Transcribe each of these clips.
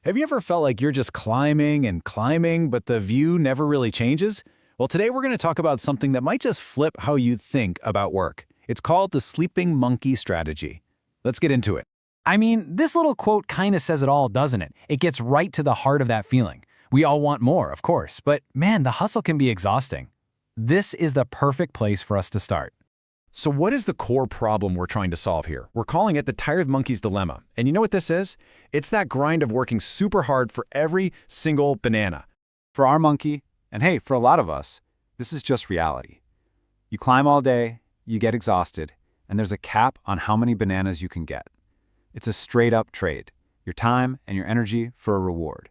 Have you ever felt like you're just climbing and climbing, but the view never really changes? Well, today we're going to talk about something that might just flip how you think about work. It's called the sleeping monkey strategy. Let's get into it. I mean, this little quote kind of says it all, doesn't it? It gets right to the heart of that feeling. We all want more, of course, but man, the hustle can be exhausting. This is the perfect place for us to start. So what is the core problem we're trying to solve here? We're calling it the tired monkey's dilemma. And you know what this is? It's that grind of working super hard for every single banana. For our monkey, and hey, for a lot of us, this is just reality. You climb all day, you get exhausted, and there's a cap on how many bananas you can get. It's a straight-up trade, your time and your energy for a reward.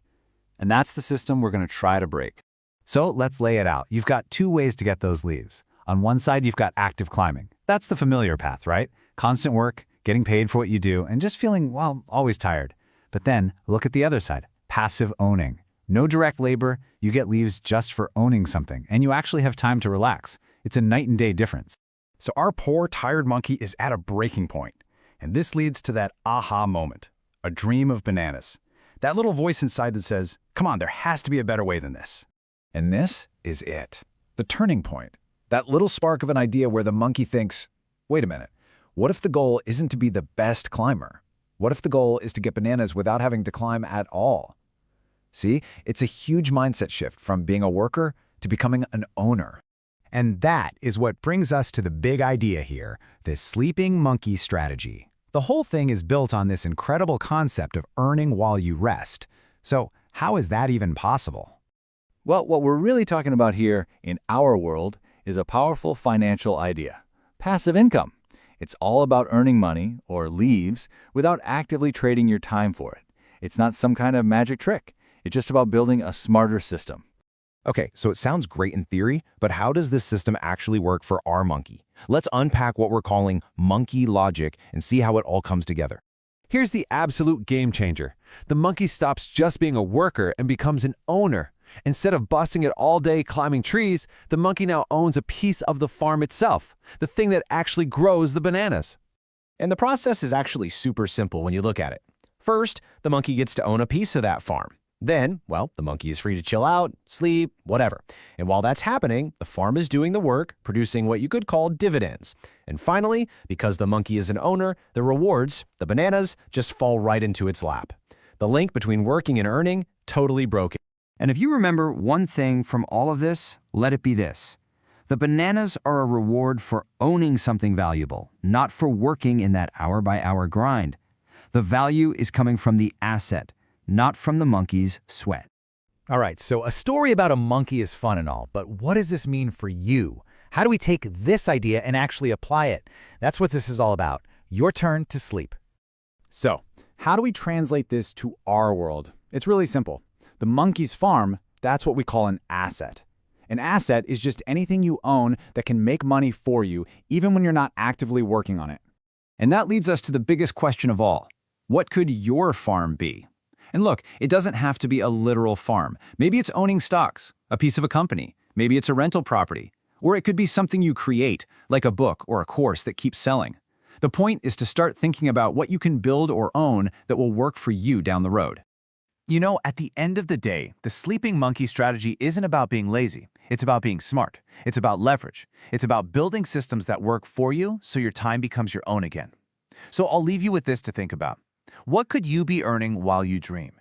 And that's the system we're going to try to break. So let's lay it out. You've got two ways to get those leaves. On one side, you've got active climbing. That's the familiar path, right? Constant work, getting paid for what you do, and just feeling, well, always tired. But then look at the other side, passive owning. No direct labor, you get leaves just for owning something, and you actually have time to relax. It's a night and day difference. So our poor, tired monkey is at a breaking point. And this leads to that aha moment, a dream of bananas. That little voice inside that says, come on, there has to be a better way than this. And this is it, the turning point. That little spark of an idea where the monkey thinks, wait a minute, what if the goal isn't to be the best climber? What if the goal is to get bananas without having to climb at all? See, it's a huge mindset shift from being a worker to becoming an owner. And that is what brings us to the big idea here, this sleeping monkey strategy. The whole thing is built on this incredible concept of earning while you rest. So how is that even possible? Well, what we're really talking about here in our world is a powerful financial idea, passive income. It's all about earning money, or leaves, without actively trading your time for it. It's not some kind of magic trick. It's just about building a smarter system. Okay, so it sounds great in theory, but how does this system actually work for our monkey? Let's unpack what we're calling monkey logic and see how it all comes together. Here's the absolute game changer. The monkey stops just being a worker and becomes an owner. Instead of busting it all day climbing trees, the monkey now owns a piece of the farm itself, the thing that actually grows the bananas. And the process is actually super simple when you look at it. First, the monkey gets to own a piece of that farm. Then, well, the monkey is free to chill out, sleep, whatever. And while that's happening, the farm is doing the work, producing what you could call dividends. And finally, because the monkey is an owner, the rewards, the bananas, just fall right into its lap. The link between working and earning, totally broken. And if you remember one thing from all of this, let it be this. The bananas are a reward for owning something valuable, not for working in that hour-by-hour grind. The value is coming from the asset, not from the monkey's sweat. All right, so a story about a monkey is fun and all, but what does this mean for you? How do we take this idea and actually apply it? That's what this is all about. Your turn to sleep. So, how do we translate this to our world? It's really simple. The monkey's farm, that's what we call an asset. An asset is just anything you own that can make money for you, even when you're not actively working on it. And that leads us to the biggest question of all. What could your farm be? And look, it doesn't have to be a literal farm. Maybe it's owning stocks, a piece of a company. Maybe it's a rental property. Or it could be something you create, like a book or a course that keeps selling. The point is to start thinking about what you can build or own that will work for you down the road. You know, at the end of the day, the sleeping monkey strategy isn't about being lazy. It's about being smart. It's about leverage. It's about building systems that work for you so your time becomes your own again. So I'll leave you with this to think about. What could you be earning while you dream?